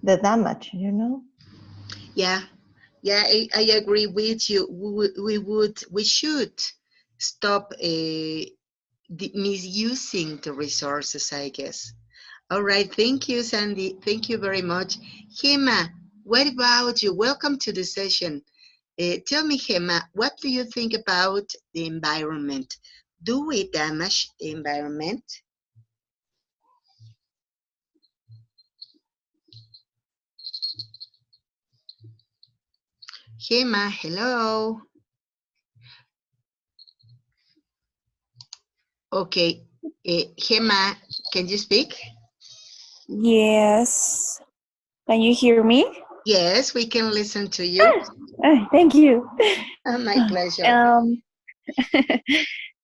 the damage, you know? Yeah, yeah, I agree with you. We should stop misusing the resources, I guess. All right, thank you, Sandy. Thank you very much. Gemma, what about you? Welcome to the session. Tell me, Gemma, what do you think about the environment? Do we damage the environment? Gemma, hello. Okay, Gemma, can you speak? Yes. Can you hear me? Yes, we can listen to you. Thank you. My pleasure. Um,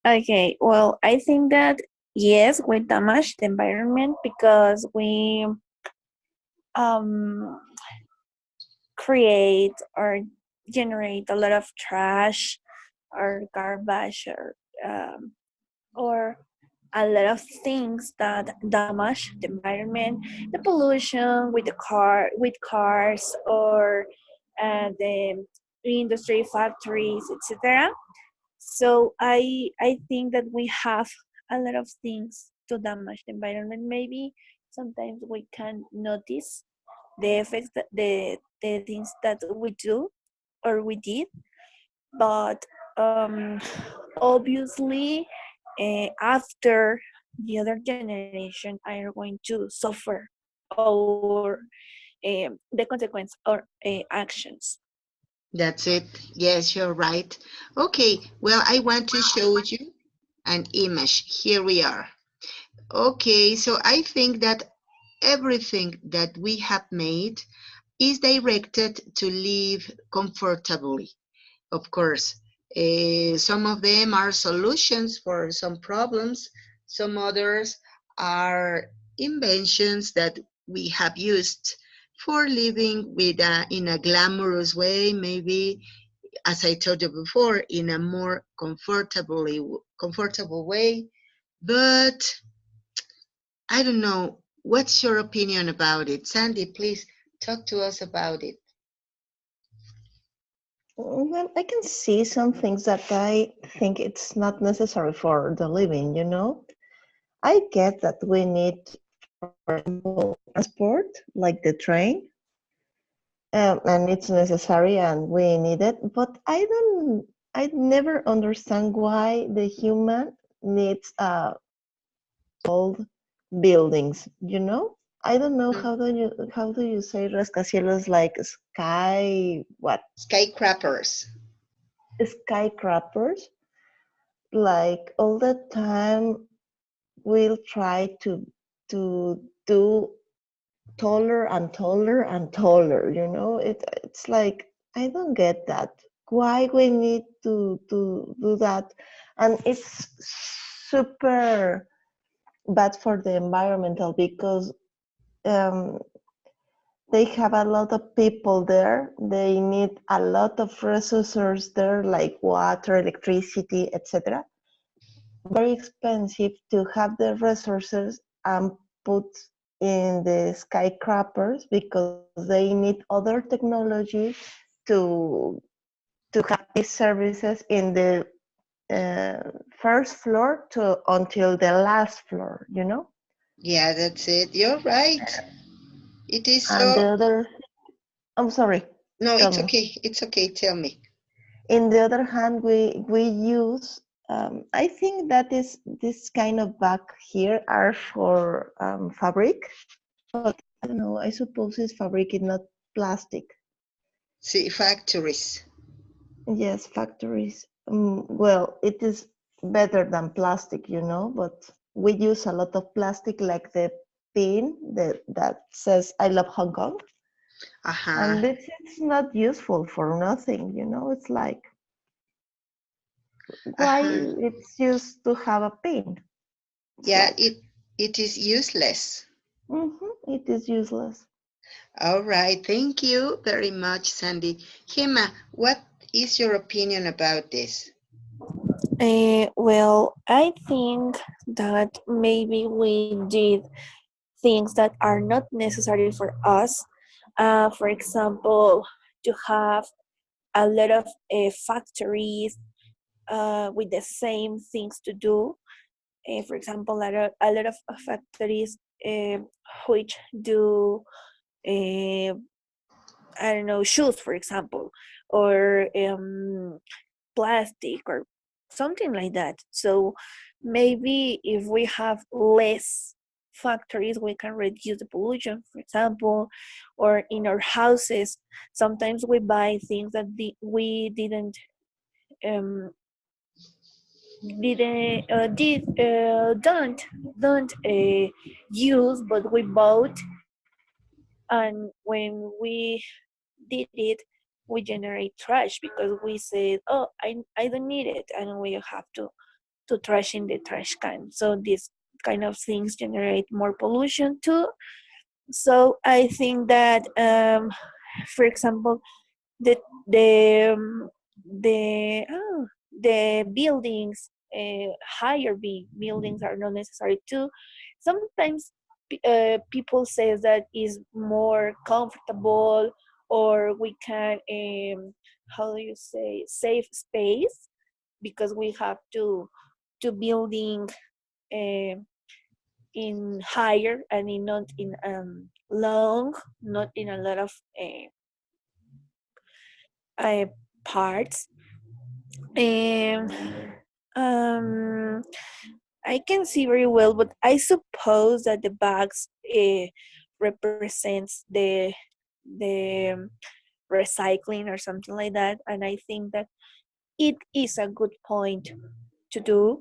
okay, well, I think that yes, we damage the environment because we um, create or generate a lot of trash or garbage or a lot of things that damage the environment, the pollution with the with cars or the industry factories, etc. So I think that we have a lot of things to damage the environment. Maybe sometimes we can notice the effects that the things that we do or we did, but obviously after the other generation are going to suffer or the consequence or actions. That's it. Yes, you're right. Okay, well, I want to show you an image. Here we are. Okay, so I think that everything that we have made is directed to live comfortably. Of course, some of them are solutions for some problems, some others are inventions that we have used for living in a glamorous way, maybe, as I told you before, in a more comfortable way. But I don't know. What's your opinion about it? Sandy, please talk to us about it. Well, I can see some things that I think it's not necessary for the living, you know? I get that we need, for example, transport, like the train, and it's necessary and we need it, but I never understand why the human needs old buildings, you know? I don't know how do you say rascacielos, like sky what, Skyscrapers. skyscrapers, like all the time we'll try to do taller and taller and taller, you know? It's like I don't get that. Why we need to do that? And it's super bad for the environmental because um, they have a lot of people there. They need a lot of resources there, like water, electricity, etc. Very expensive to have the resources and put in the skyscrapers because they need other technology to have these services in the first floor to until the last floor, you know. Yeah, that's it. You're right. It is And so. the other, I'm sorry, No, tell it's me. okay. It's okay. Tell me. In the other hand, we use. I think that is this kind of bag here are for fabric, but I don't know. I suppose it's fabric, it's not plastic. See, factories. Yes, factories. Well, it is better than plastic, you know, but we use a lot of plastic, like the pin that says "I love Hong Kong," Uh-huh. and it's not useful for nothing, you know. It's like why Uh-huh. it's used to have a pin. It's Yeah, like it is useless. it is useless. All right. Thank you very much, Sandy. Gemma, what is your opinion about this? Well, I think that maybe we did things that are not necessary for us, For example, to have a lot of factories with the same things to do. For example, a lot of factories which do, uh, I don't know, shoes, for example, or plastic or something like that. So maybe if we have less factories, we can reduce the pollution, for example, or in our houses. Sometimes we buy things that we um, don't use, but we bought, and when we did it, we generate trash because we said, "Oh, I don't need it," and we have to trash in the trash can. So these kind of things generate more pollution too. So I think that, for example, the the um, the buildings, higher buildings are not necessary too. Sometimes people say that is more comfortable, or we can, how do you say, save space, because we have to building uh, in higher and in not in long, not in a lot of uh, parts. And um, I can see very well, but I suppose that the bags represents the recycling or something like that, and I think that it is a good point to do,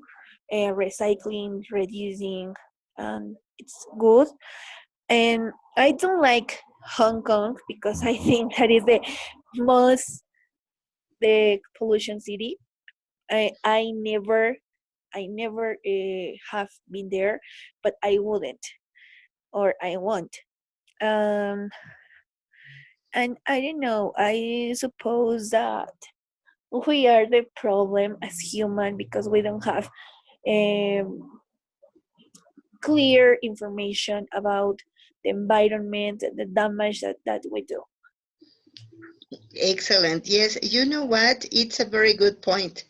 recycling, reducing. It's good, and I don't like Hong Kong because I think that is the most the pollution city. I never have been there, but I wouldn't, or I won't. Um, and I don't know. I suppose that we are the problem as human because we don't have um, clear information about the environment and the damage that we do. Excellent. Yes, you know what? It's a very good point.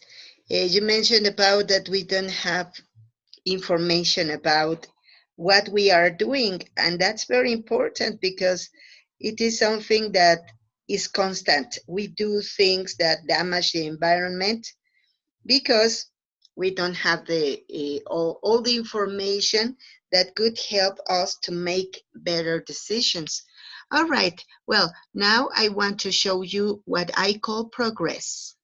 You mentioned about that we don't have information about what we are doing, and that's very important because it is something that is constant. We do things that damage the environment because we don't have all the information that could help us to make better decisions. All right, well, now I want to show you what I call progress.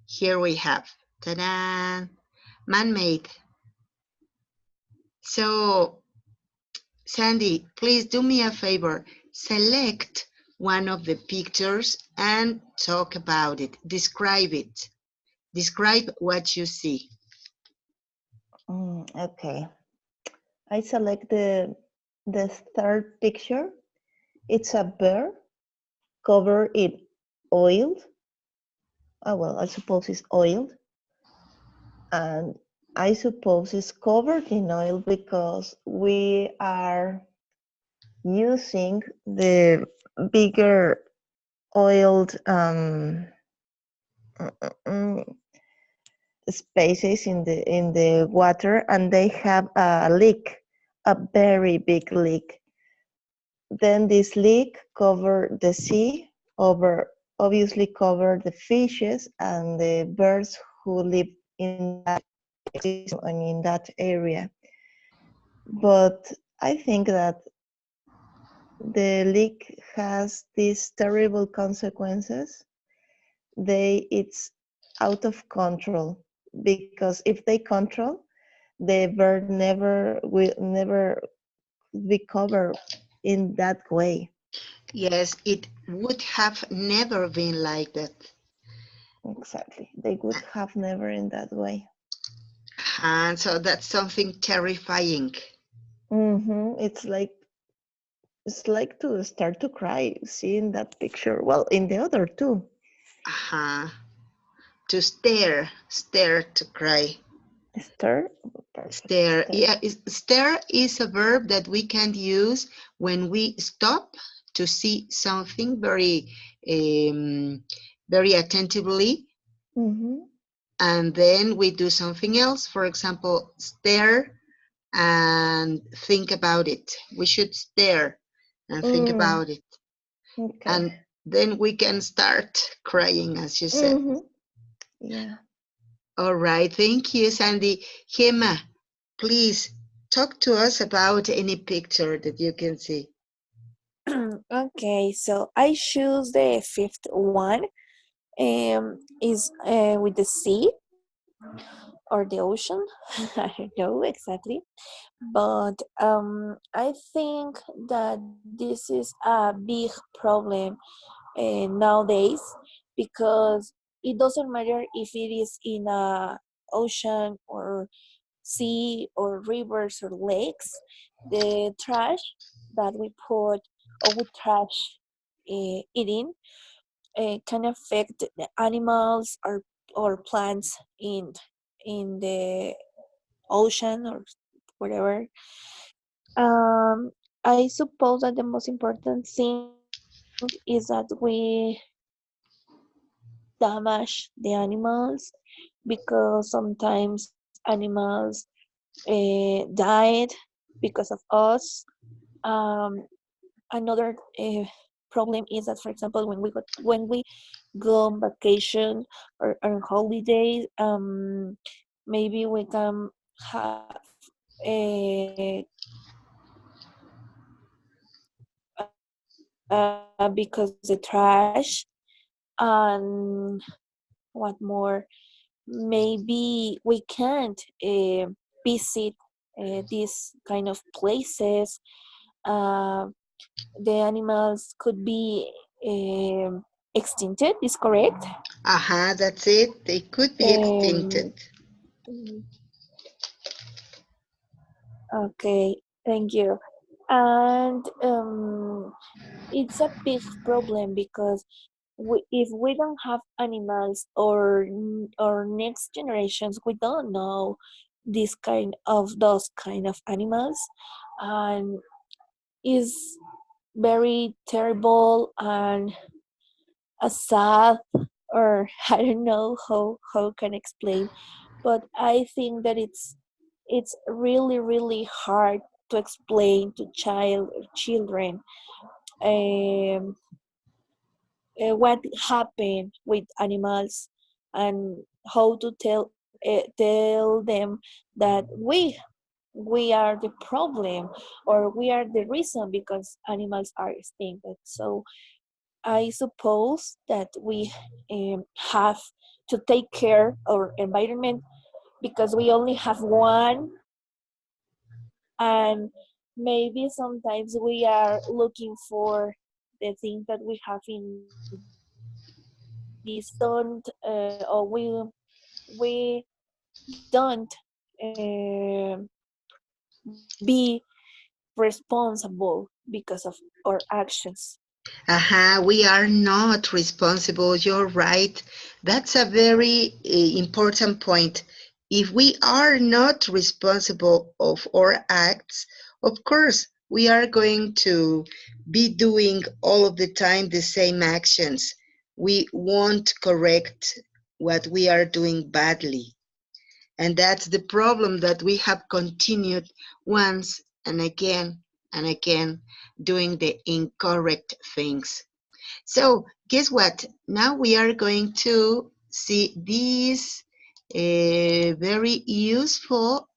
Here we have, ta-da, man-made. So, Sandy, please do me a favor. Select one of the pictures and talk about it. Describe it. Describe what you see. Okay. I select the third picture. It's a bear covered in oil. Oh, well, I suppose it's oiled. And I suppose it's covered in oil because we are using the bigger oiled mm, mm, mm, spaces in the water, and they have a leak, a very big leak. Then this leak cover the sea, over obviously cover the fishes and the birds who live in that ecosystem and in that area. But I think that the leak has these terrible consequences. It's out of control, because if they control, the bird never be covered in that way. Yes, it would have never been like that. Exactly. They would have never in that way. And so that's something terrifying. It's like to start to cry seeing that picture. Well, in the other too. Uh-huh. To stare to cry. Stir. Perfect. Stare. Stir. Yeah, stare is a verb that we can use when we stop to see something um, very attentively, Mm-hmm. and then we do something else. For example, stare and think about it. We should stare and think Mm, about it, okay. and then we can start crying, as you said. Mm-hmm. Yeah. All right, thank you, Sandy. Gemma, please talk to us about any picture that you can see. Okay, so I choose the fifth one. Is with the sea or the ocean. I don't know exactly, but I think that this is a big problem nowadays because it doesn't matter if it is in a ocean or sea or rivers or lakes. The trash that we put or we trash it in can affect the animals or plants in the ocean or whatever. Um, I suppose that the most important thing is that we damage the animals because sometimes animals died because of us. Um, Another problem is that, for example, when we go on vacation or on holidays, maybe we can have because the trash and what more, maybe we can't visit these kind of places. uh, the animals could be extincted, is correct? Aha, that's it. They could be extincted. um, okay, thank you. And it's a big problem because if we don't have animals or next generations, we don't know those kind of animals, and is very terrible and a sad, or I don't know how can explain, but I think that it's really really hard to explain to children um, what happened with animals and how to tell them that we are the problem or we are the reason because animals are extinct. So I suppose that we have to take care of our environment because we only have one, and maybe sometimes we are looking for the things that we have in this earth, but we don't we don't be responsible because of our actions. Aha, we are not responsible. You're right. That's a very important point. If we are not responsible of our acts, of course, we are going to be doing all of the time the same actions. We won't correct what we are doing badly. And that's the problem, that we have continued once and again doing the incorrect things. So, guess what? Now we are going to see these very useful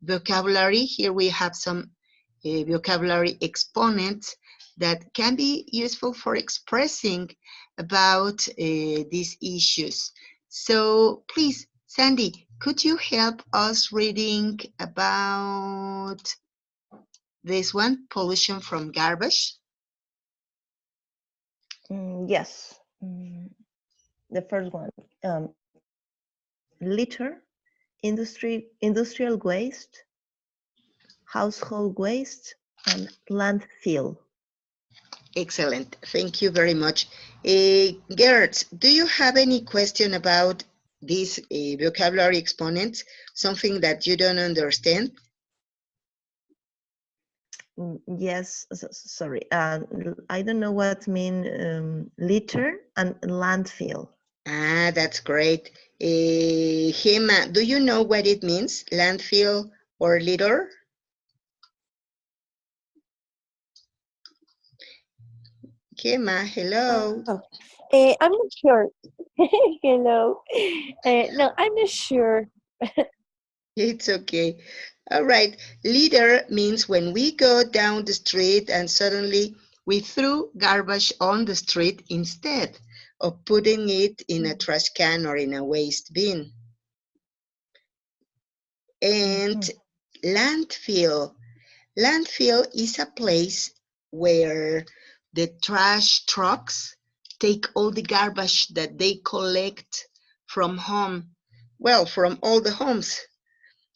vocabulary. Here we have some vocabulary exponents that can be useful for expressing about these issues. So please, Sandy, could you help us reading about this one, pollution from garbage? Yes. The first one, litter, industrial waste, household waste, and landfill. Excellent. Thank you very much. Gert, do you have any question about these vocabulary exponents, something that you don't understand? Yes, sorry. I don't know what mean litter and landfill. Ah, that's great. Hema, do you know what it means, landfill or litter? Hema, hello. Oh, I'm not sure. Hello. No, I'm not sure. It's okay. All right. Litter means when we go down the street and suddenly we threw garbage on the street instead of putting it in a trash can or in a waste bin. And Mhm. landfill. Landfill is a place where the trash trucks take all the garbage that they collect from home, well, from all the homes,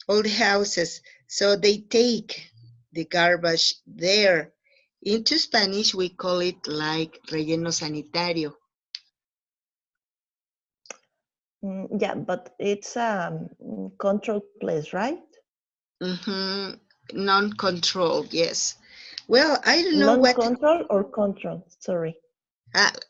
all the houses. So they take the garbage there. Into Spanish, we call it like relleno sanitario. Yeah, but it's a controlled place, right? Mm-hmm. Non-controlled, yes. Well, I don't know what Non-control or control? Sorry.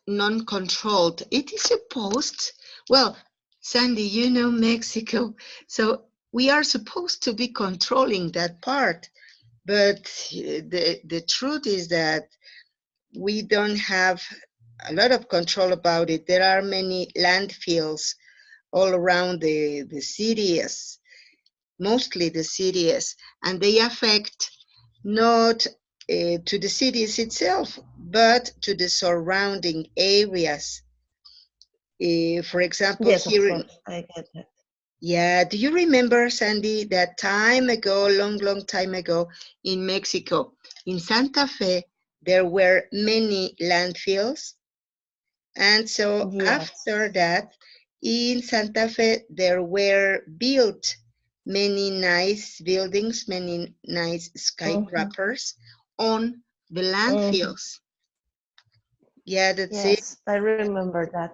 non-controlled. It is supposed, well, Sandy, you know Mexico, so we are supposed to be controlling that part. But the truth is that we don't have a lot of control about it. There are many landfills all around the cities, mostly the cities, and they affect not to the cities itself, but to the surrounding areas. For example, Yes, of here in, course. I get that. yeah, do you remember, Sandy, that time ago, long, long time ago in Mexico, in Santa Fe, there were many landfills? And so Yes. after that, in Santa Fe, there were built many nice buildings, many nice Mm-hmm. skyscrapers on the Mm-hmm. landfills. Yeah, that's it. Yes, I remember that.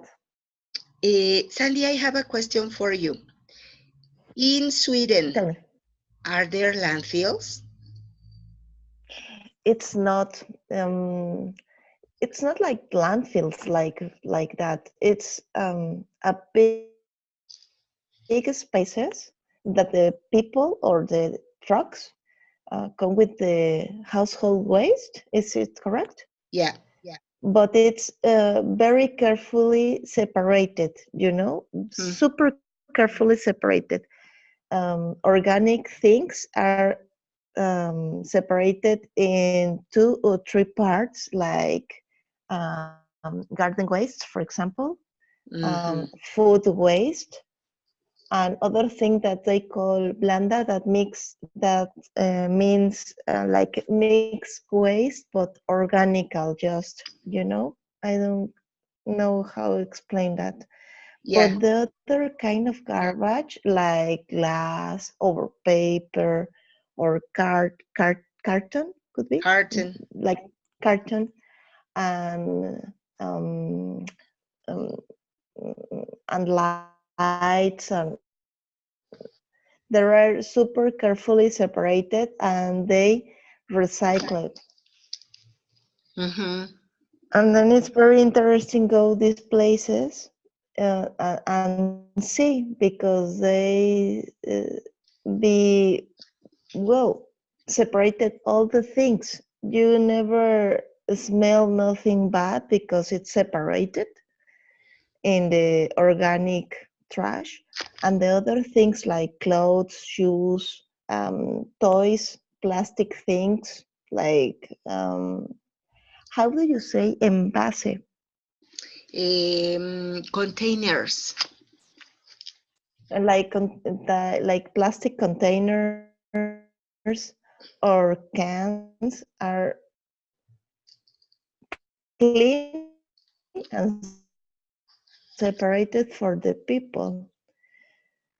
Sandy, I have a question for you. In Sweden, Tell me. are there landfills? It's not um it's not like landfills like that. It's a big spaces that the people or the trucks come with the household waste. Is it correct? Yeah. But it's very carefully separated, you know, Hmm. super carefully separated. Organic things are separated in two or three parts, like garden waste, for example, Hmm. food waste, and other thing that they call blanda, that means like mixed waste but organical, just, you know, I don't know how to explain that. Yeah. But the other kind of garbage, like glass or paper or carton, could be Carton. like carton, and um, um, and lights, and they are super carefully separated, and they recycle it. Hmm. And then it's very interesting go these places and see, because they be well separated all the things. You never smell nothing bad because it's separated in the organic trash, and the other things like clothes, shoes, toys, plastic things, like how do you say envase? Containers. Like like plastic containers or cans are clean and separated for the people.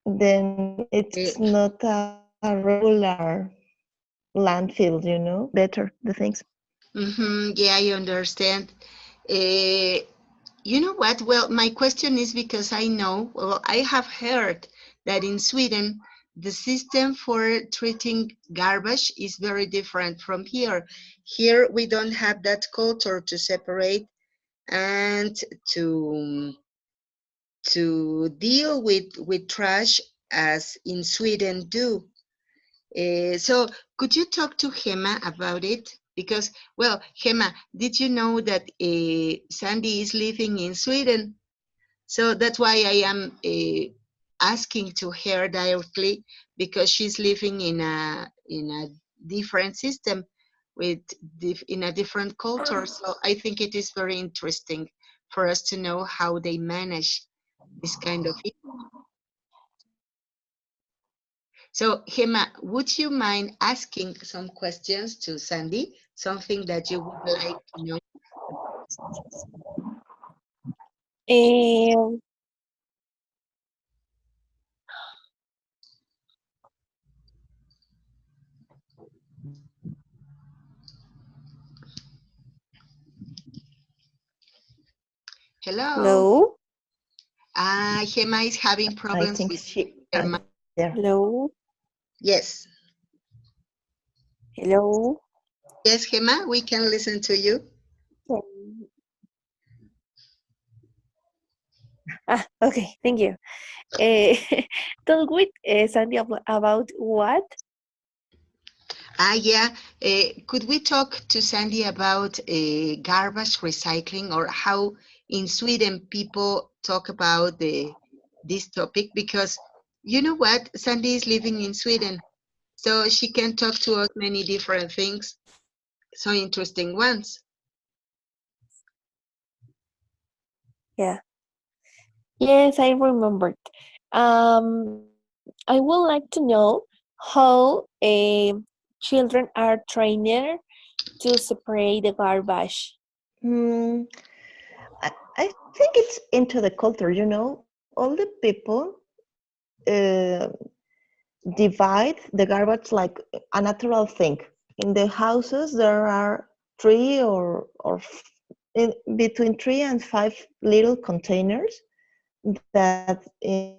Then it's not a regular landfill, you know. Better the things. Yeah, I understand. You know what? Well, my question is because I know, well, I have heard that in Sweden, the system for treating garbage is very different from here. Here, we don't have that culture to separate and to deal with trash as in Sweden do. So could you talk to Gemma about it? Because, well, Gemma, did you know that Sandy is living in Sweden? So that's why I am asking to her directly because she's living in a different system with in a different culture. So I think it is very interesting for us to know how they manage this kind of. So, Gemma, would you mind asking some questions to Sandy? Something that you would like to know? Um, Hello. hello, Gemma is having I problems with think she her mic. there. hello, Yes. hello. Yes, Gemma, we can listen to you. Um, okay, thank you. Uh, talk with Sandy about what? Yeah. Could we talk to Sandy about garbage recycling or how in Sweden people talk about this topic? Because you know what? Sandy is living in Sweden, so she can talk to us many different things, so interesting ones. Yeah. Yes, I remembered. I would like to know how children are trained to separate the garbage. Hmm, I think it's into the culture, all the people uh, divide the garbage like a natural thing. In the houses, there are between 3 and 5 little containers that in your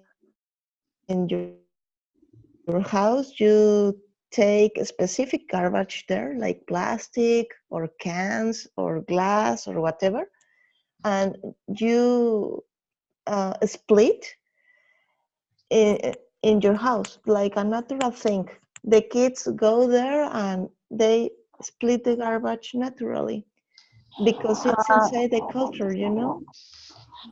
house you take specific garbage there, like plastic or cans or glass or whatever, and you split in your house like a natural thing. The kids go there and they split the garbage naturally because it's Uh, inside the culture.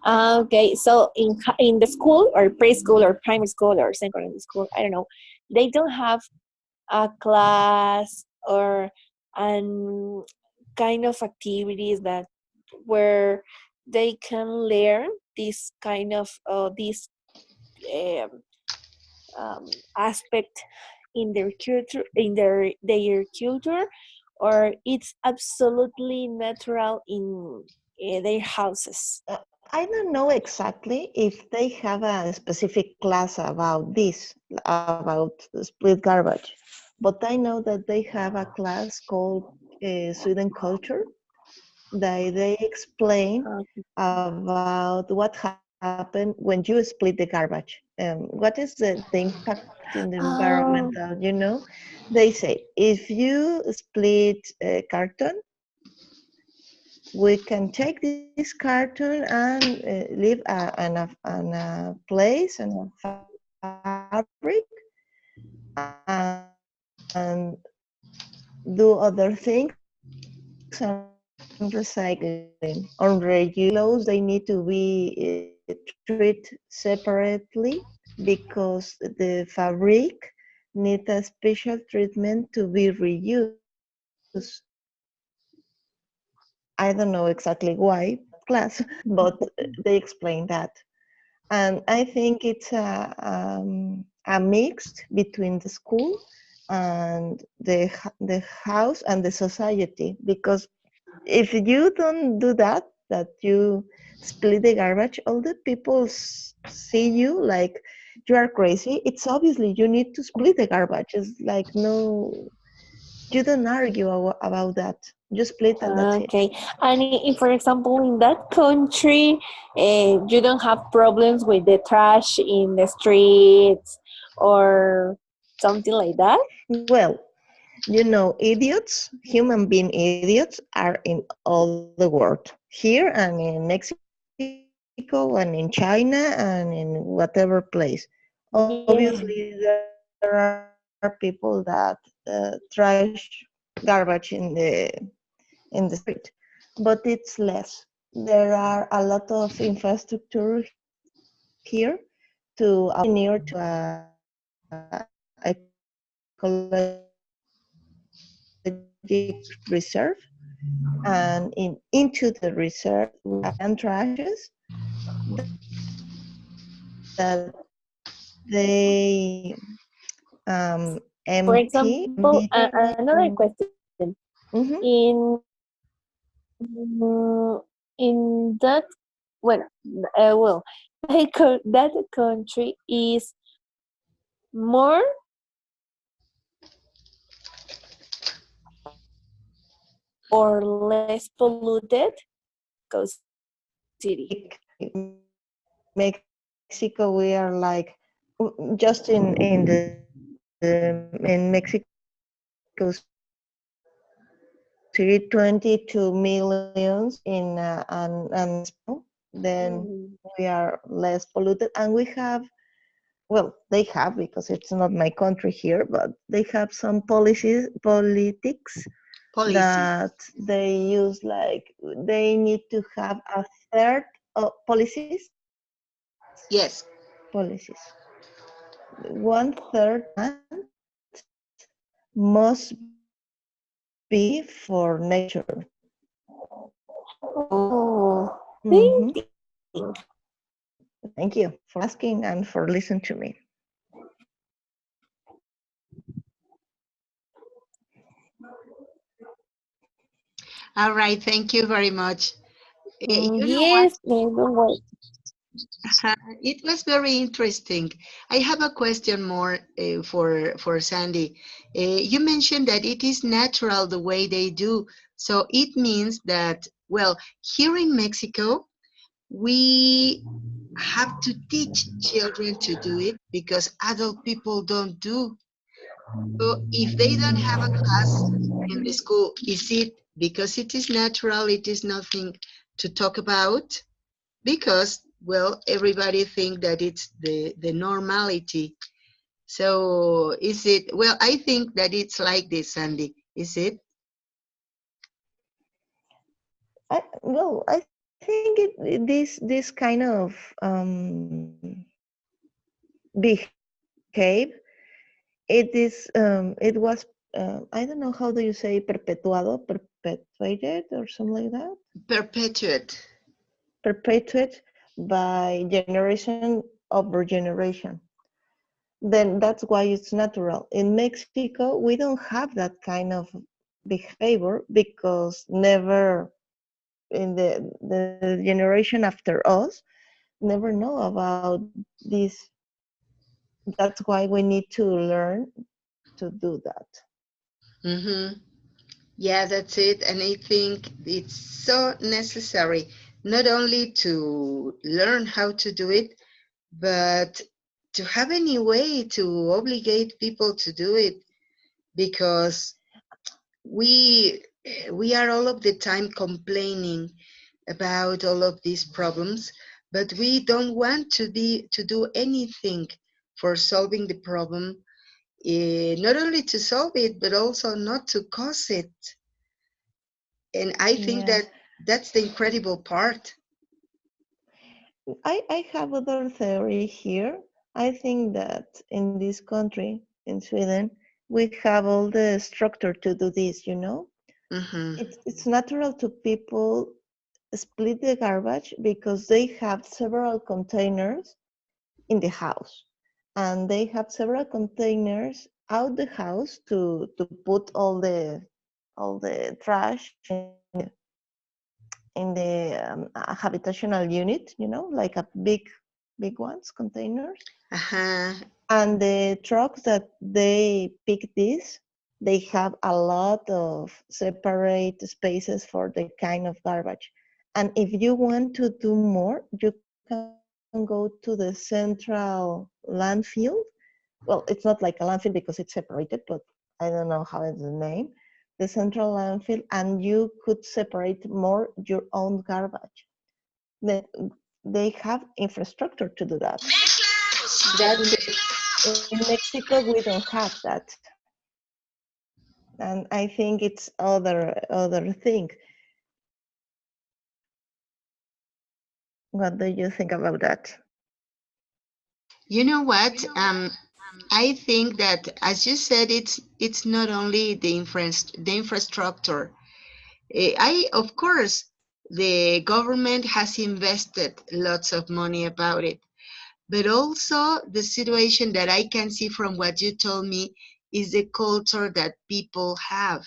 okay, so in the school or preschool or primary school or secondary school, I don't know, they don't have a class or an kind of activities that where they can learn this kind of this um, aspect in their culture in their culture, or it's absolutely natural in their houses. I don't know exactly if they have a specific class about this, about split garbage, but I know that they have a class called Sweden Culture that they explain Okay. about what happened when you split the garbage. What is the impact in the Oh, environmental? They say if you split a carton, we can take this carton and leave on a place and a fabric and do other things and recycling. On regular basis, those clothes they need to be treated separately because the fabric need a special treatment to be reused. I don't know exactly why, because I didn't have that class, but they explain that. And I think it's a mixed between the school and the house and the society. Because if you don't do that you split the garbage, all the people see you like you are crazy. It's obviously you need to split the garbage. It's like no, you don't argue about that. You split and that's Okay. it. And if, for example, in that country, you don't have problems with the trash in the streets or something like that? Well, idiots, human being idiots, are in all the world. Here and in Mexico and in China and in whatever place. Obviously, there are Yeah. people that trash garbage in the street, but it's less. There are a lot of infrastructure here to avoid that. We are near to a ecologic reserve, and into the reserve we have abandoned trashes that they For empty example, immediately. another question. Mhm. In that, well, that country is more or less polluted city. Mexico, we are like just in Mexico City, 22 millions in and then Mm. we are less polluted, and we have, well, they have, because it's not my country here, but they have some politics Policies. that they use, like they need to have a third of Yes. policies. One third plant must be for nature. Oh, Hmm. thinking. Thank you for asking and for listening to me. All right. Thank you very much. You know what? Yes, no way. It was very interesting. I have a question more for Sandy. You mentioned that it is natural the way they do. So it means that, well, here in Mexico, we have to teach children to do it because adult people don't do. So if they don't have a class in the school, is it because it is natural, it is nothing to talk about? Because, well, everybody think that it's the normality. So is it, well, I think that it's like this, Sandy, is it? I think this kind of behave, it was, I don't know, how do you say perpetuated or something like that? Perpetuate. Perpetuated by generation over generation. Then that's why it's natural. In Mexico, we don't have that kind of behavior because never in the generation after us never know about this. That's why we need to learn to do that. Mm-hmm. Yeah, that's it. And I think it's so necessary not only to learn how to do it, but to have any way to obligate people to do it because we we are all of the time complaining about all of these problems, but we don't want to do anything for solving the problem, not only to solve it but also not to cause it. And I think Yeah, that that's the incredible part. I have other theory here. I think that in this country, in Sweden, we have all the structure to do this, you know? Hmm. It's natural to people split the garbage because they have several containers in the house, and they have several containers out the house to put all the trash in the habitational unit, like a big ones containers. Uh-huh. And the trucks that they pick this, they have a lot of separate spaces for the kind of garbage. And if you want to do more, you can go to the central landfill. Well, it's not like a landfill because it's separated, but I don't know how it's the name. The central landfill, and you could separate more your own garbage. Then they have infrastructure to do that. But That's it. in Mexico, we don't have that. And I think it's other thing. What do you think about that? You know what? I think that, as you said, it's not only the infrastructure. I of course the government has invested lots of money about it, but also the situation that I can see from what you told me is the culture that people have,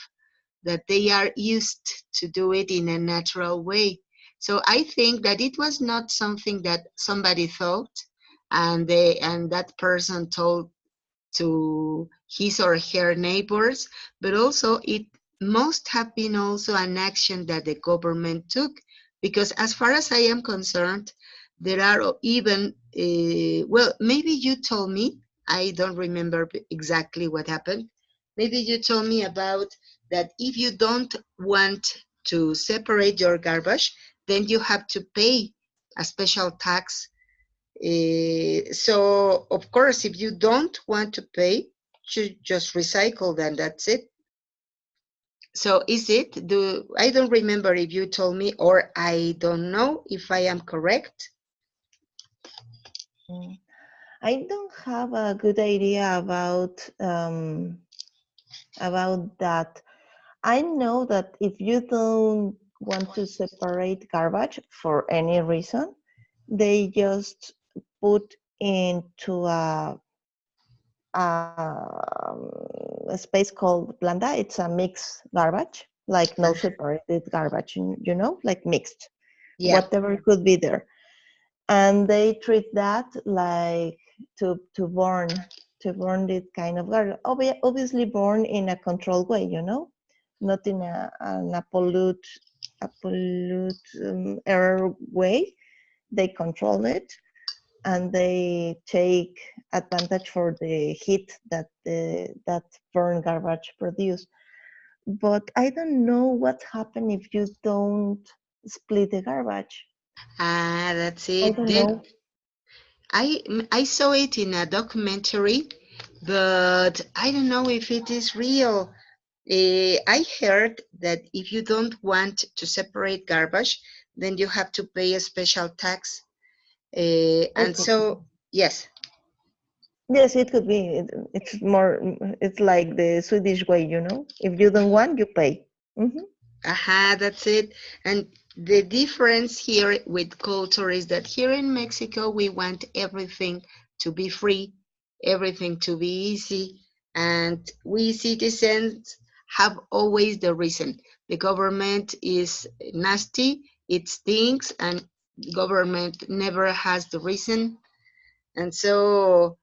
that they are used to do it in a natural way. So I think that it was not something that somebody thought and that person told to his or her neighbors, but also it must have been also an action that the government took, because as far as I am concerned, there are even, well, maybe you told me, I don't remember exactly what happened. Maybe you told me about that if you don't want to separate your garbage, then you have to pay a special tax. So of course, if you don't want to pay, you just recycle, then that's it. So is it? Do I don't remember if you told me, or I don't know if I am correct. Mm, I don't have a good idea about that. I know that if you don't want to separate garbage for any reason, they just put into a space called blanda. It's a mixed garbage, like no separated garbage, like mixed, Yeah. whatever could be there. And they treat that like to burn this kind of garbage. Obviously, born in a controlled way, not in a pollute error way. They control it, and they take advantage for the heat that burn garbage produce. But I don't know what happens if you don't split the garbage. Ah, that's I it. don't Then know. I saw it in a documentary, but I don't know if it is real. I heard that if you don't want to separate garbage, then you have to pay a special tax. It And could be. so, yes, Yes, it could be. It's more. It's like the Swedish way, If you don't want, you pay. Hmm. aha, that's it. And the difference here with culture is that here in Mexico, we want everything to be free, everything to be easy. And we citizens have always the reason. The government is nasty, it stinks, and government never has the reason. And so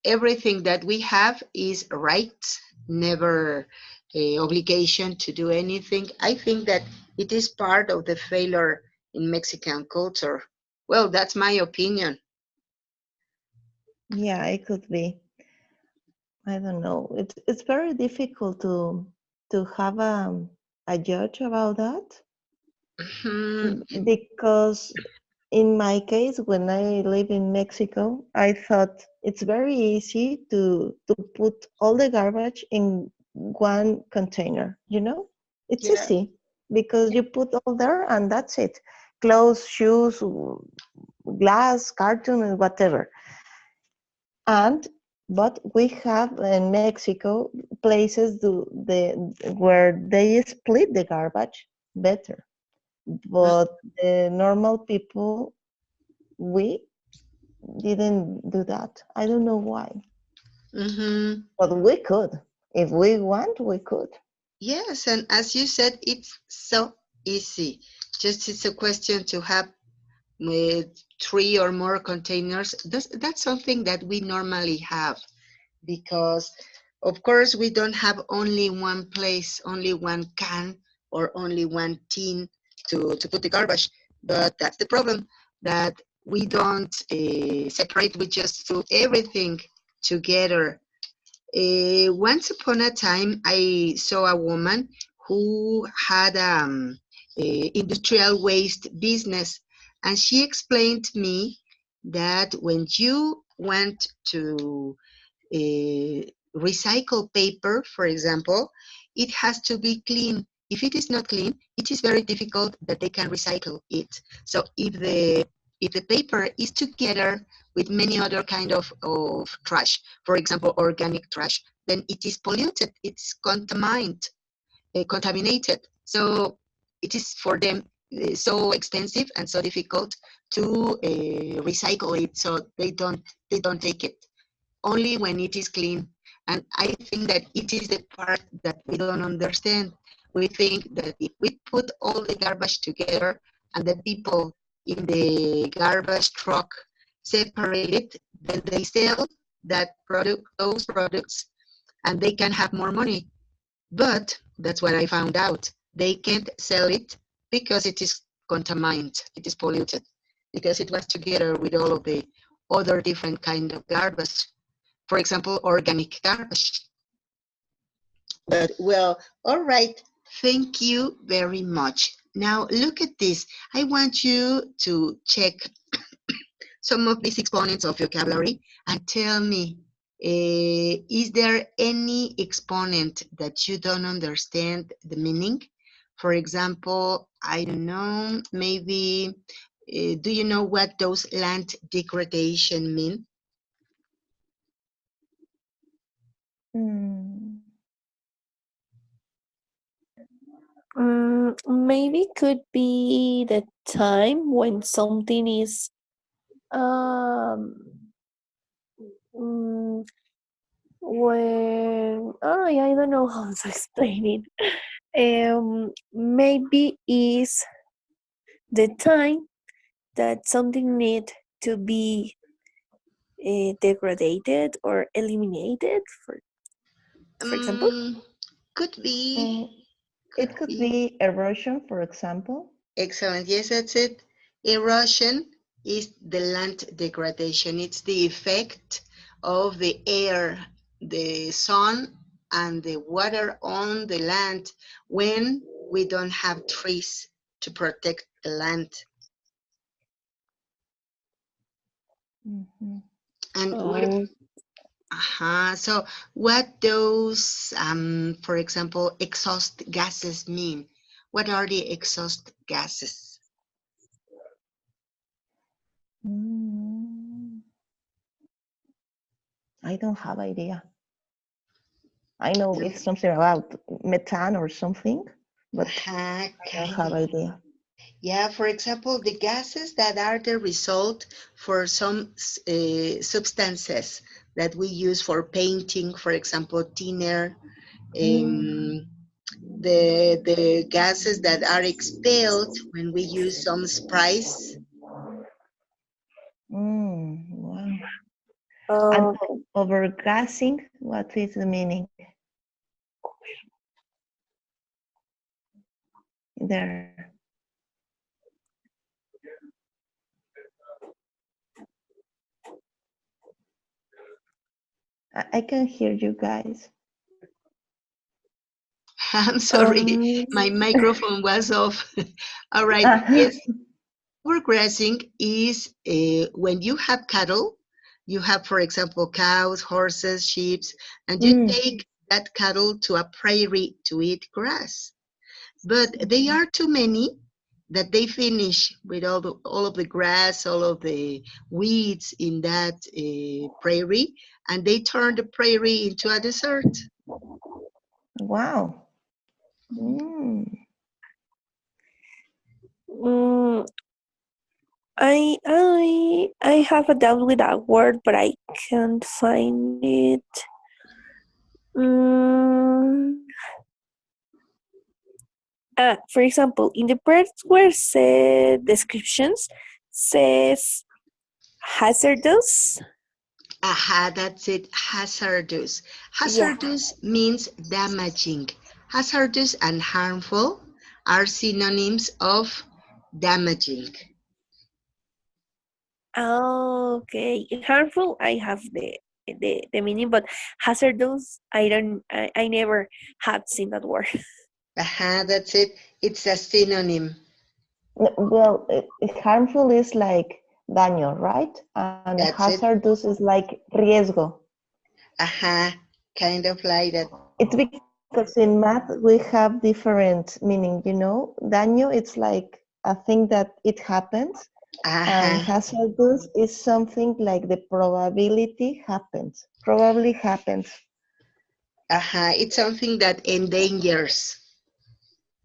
everything that we have is right, never a obligation to do anything. I think that it is part of the failure in Mexican culture. Well, that's my opinion. Yeah, it could be. I don't know. It's very difficult to have a judge about that. Mhm. Because in my case, when I live in Mexico, I thought it's very easy to put all the garbage in one container, It's Yeah. easy because you put all there and that's it. Clothes, shoes, glass, carton, and whatever. And but we have in Mexico places where they split the garbage better. But the normal people, we didn't do that. I don't know why. Mm-hmm. But we could. If we want, we could. Yes, and as you said, it's so easy. Just it's a question to have with three or more containers. That's something that we normally have because Of course, we don't have only one place, only one can, or only one tin to put the garbage. But that's the problem, that we don't separate. We just throw everything together. Once upon a time, I saw a woman who had a industrial waste business, and she explained to me that when you want to uh, recycle paper, for example, it has to be clean. If it is not clean, it is very difficult that they can recycle it. So if the paper is together with many other kind of trash, for example, organic trash, then it is polluted, it's contaminated. So it is for them so expensive and so difficult to recycle it. So they don't take it only when it is clean. And I think that it is the part that we don't understand. We think that if we put all the garbage together and the people in the garbage truck separate it, then they sell those products, and they can have more money. But that's what I found out. They can't sell it because it is contaminated, it is polluted, because it was together with all of the other different kind of garbage, for example, organic garbage. But well, all right. Thank you very much. Now look at this. I want you to check some of these exponents of vocabulary and tell me, is there any exponent that you don't understand the meaning? For example, I don't know, maybe, do you know what those land degradation mean? Mm, Maybe could be the time when something is um mm, when I don't know how to explain it. Maybe is the time that something need to be degraded or eliminated. For example. Um, could be, mm, could it could be. be erosion, for example. Excellent. Yes, that's it. Erosion is the land degradation. It's the effect of the air, the sun, and the water on the land when we don't have trees to protect the land. Mhm. And Oh, so what those, for example, exhaust gases mean? What are the exhaust gases? Mm, I don't have idea. I know it's something about methane or something, but I don't Kind have of. idea. Yeah, for example, the gases that are the result for some substances that we use for painting, for example, thinner, Mm, um, the gases that are expelled when we use some sprays. wow. And okay. overgassing, what is the meaning there? I can hear you guys. I'm sorry, Um, my microphone was off. All right, Ah, yes, overgrazing is when you have cattle, you have, for example, cows, horses, sheep, and you mm, take that cattle to a prairie to eat grass. But they are too many that they finish with all of the grass, all of the weeds in that prairie, and they turn the prairie into a desert. wow. Mm, mm, I have a doubt with that word, but I can't find it. Mm, for example, in the parts where said descriptions says hazardous. Aha, that's it. Hazardous. Yeah. Hazardous means damaging. Hazardous and harmful are synonyms of damaging. Okay. Harmful, I have the meaning, but hazardous, I don't. I never had seen that word. Aha, that's it. It's a synonym. Well, harmful is like daño, right? And That's it. hazardous is like riesgo. Aha, kind of like that. It's because in math we have different meaning, you know? Daño, it's like a thing that it happens, and Aha, hazardous is something like the probability happens, probably happens. aha. It's something that endangers.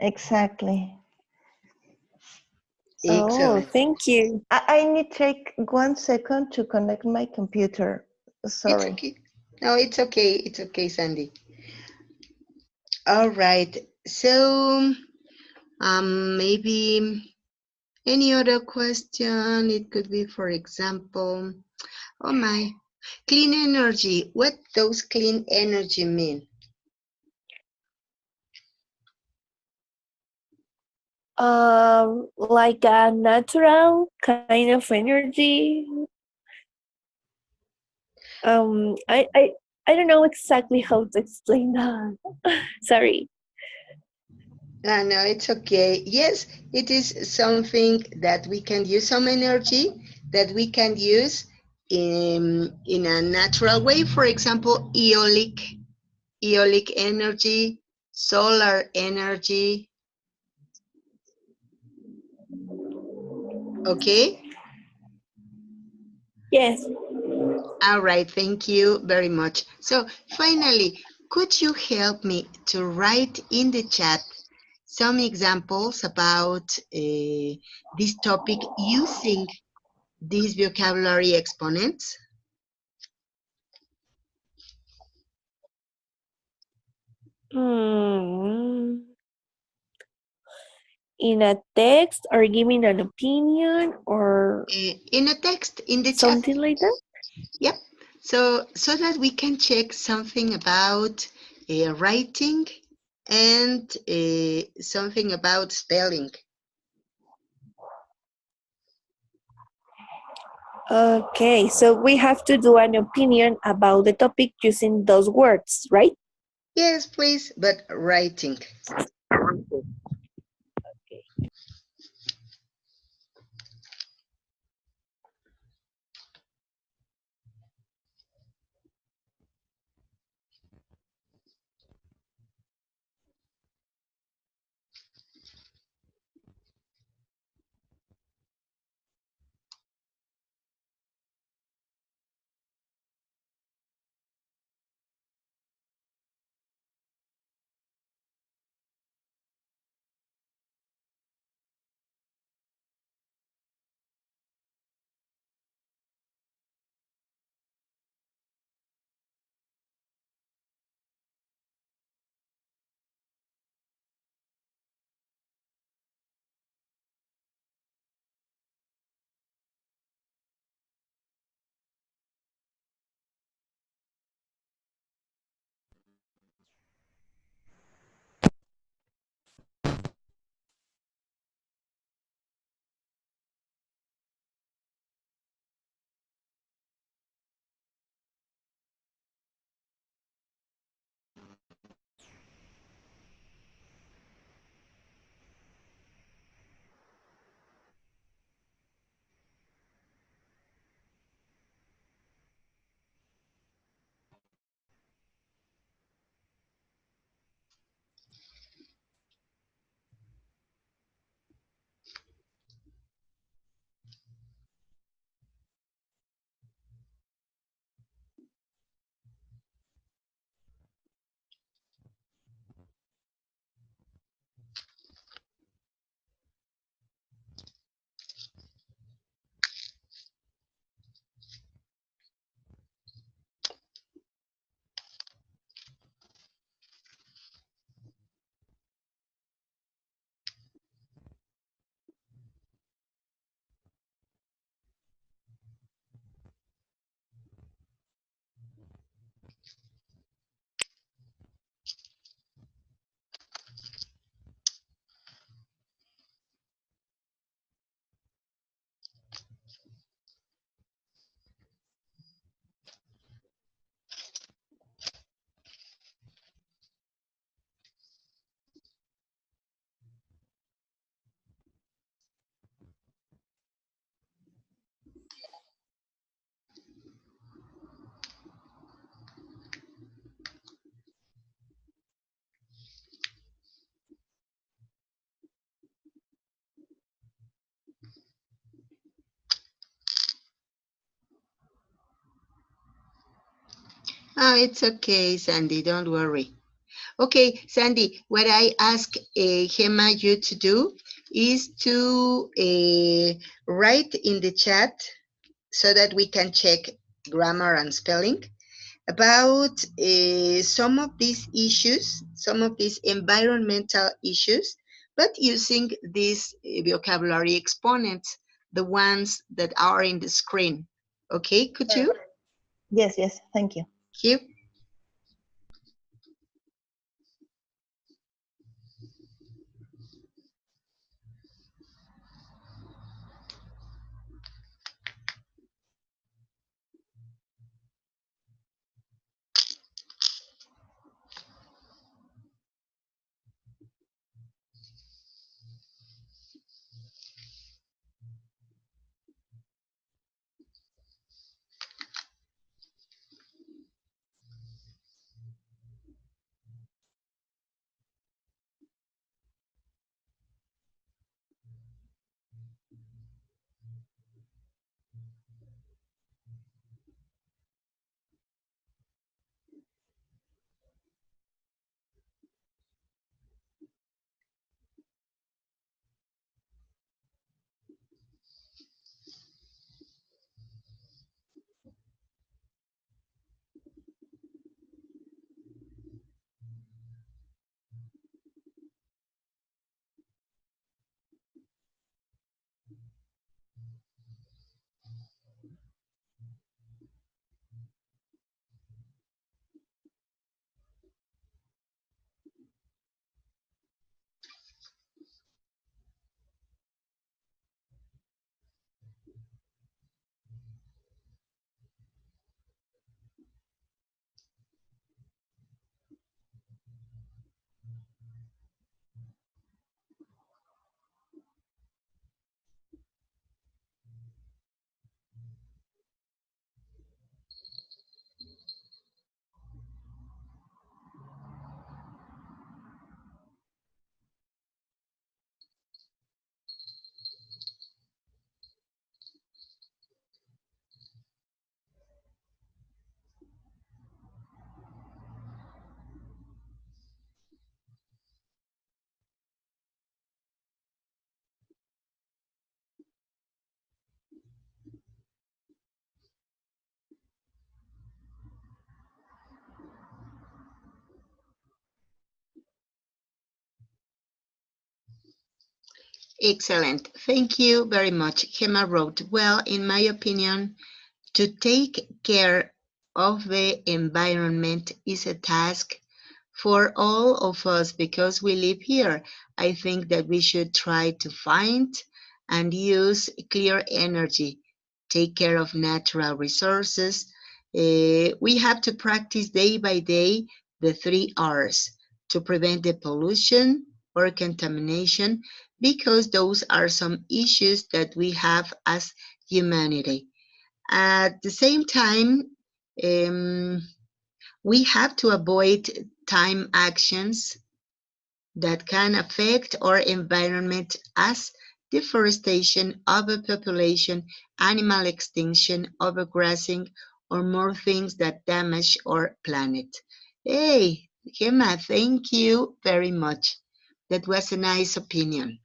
Exactly. Oh, Excellent. thank you. I need to take 1 second to connect my computer. It's Sorry. okay. No, it's okay. It's okay, Sandy. All right. So, maybe any other question? It could be, for example, oh my, clean energy. What does clean energy mean? Like a natural kind of energy. I don't know exactly how to explain that. Sorry. No, it's okay. Yes, it is something that we can use, some energy that we can use in a natural way. For example, eolic energy, solar energy. Okay. Yes. All right. Thank you very much. So finally, could you help me to write in the chat some examples about this topic using these vocabulary exponents? Hmm. In a text or giving an opinion or In a text in the chat. something like that? Yep. So that we can check something about writing and something about spelling. Okay, so we have to do an opinion about the topic using those words, right? Yes, please, but writing. Oh, it's okay, Sandy. Don't worry. Okay, Sandy, what I ask Gemma you to do is to write in the chat so that we can check grammar and spelling about some of these issues, some of these environmental issues, but using these vocabulary exponents, the ones that are in the screen. Okay, could you? Yes, yes, thank you. You? Excellent. Thank you very much. Gemma wrote, well, in my opinion, to take care of the environment is a task for all of us because we live here. I think that we should try to find and use clear energy, take care of natural resources. We have to practice day by day the 3 R's to prevent the pollution or contamination because those are some issues that we have as humanity. At the same time, um, we have to avoid time actions that can affect our environment as deforestation, overpopulation, animal extinction, overgrazing, or more things that damage our planet. Hey, Gemma, thank you very much. That was a nice opinion.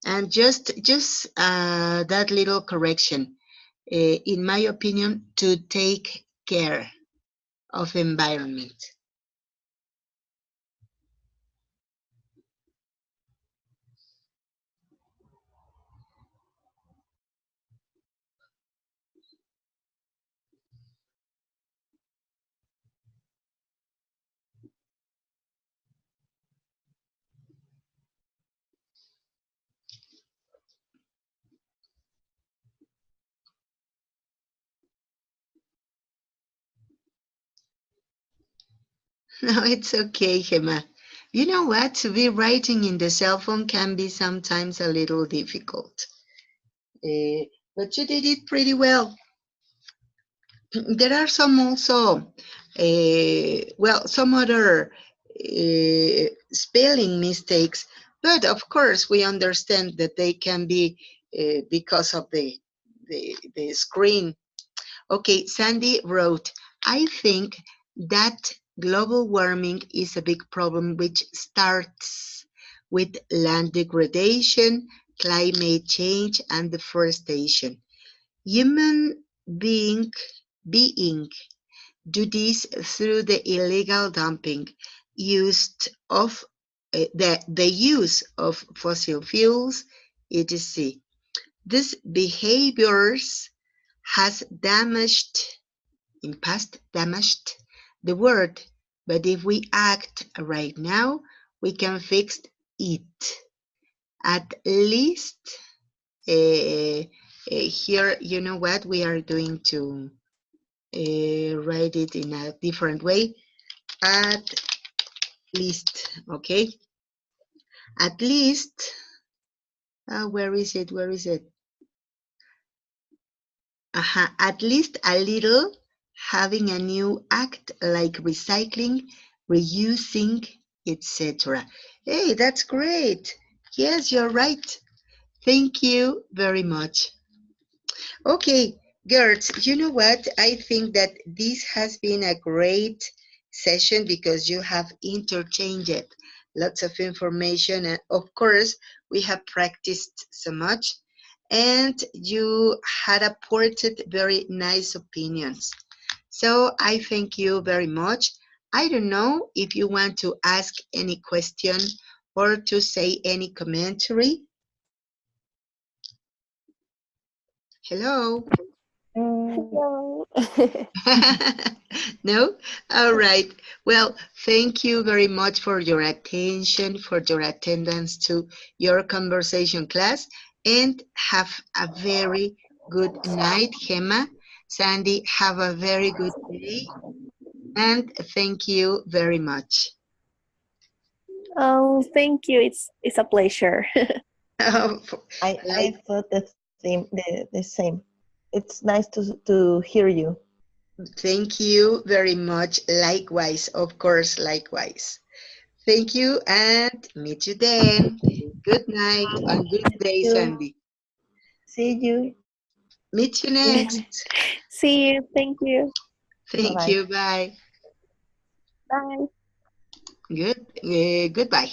And just that little correction. In my opinion, to take care of environment. No, it's okay, Gemma. You know what? To be writing in the cell phone can be sometimes a little difficult. Uh, but you did it pretty well. There are some also, well, some other spelling mistakes, but of course we understand that they can be because of the screen. Okay, Sandy wrote, I think that global warming is a big problem which starts with land degradation, climate change, and deforestation. Human being, being do this through the illegal dumping used of the use of fossil fuels, etc. These behaviors has damaged in past damaged the world, but if we act right now, we can fix it. At least here, you know what we are doing to write it in a different way. At least, okay. At least, where is it? Where is it? At least a little, having a new act like recycling, reusing, etc. Hey, that's great. Yes, you're right. Thank you very much. Okay, girls, you know what? I think that this has been a great session because you have interchanged lots of information. And of course, we have practiced so much. And you had apported very nice opinions. So I thank you very much. I don't know if you want to ask any question or to say any commentary. Hello. Mm, Hello. No? All right. Well, thank you very much for your attention, for your attendance to your conversation class, and have a very good night, Gemma. Sandy, have a very good day, and thank you very much. Oh, thank you. It's a pleasure. I Like, thought the same. It's nice to hear you. thank you very much. Likewise, of course, likewise. Thank you and meet you then. Good night and good day, You Sandy. see you. Meet you See you. next. See you. Thank you. Bye Thank bye. you. Bye. Bye. Goodbye.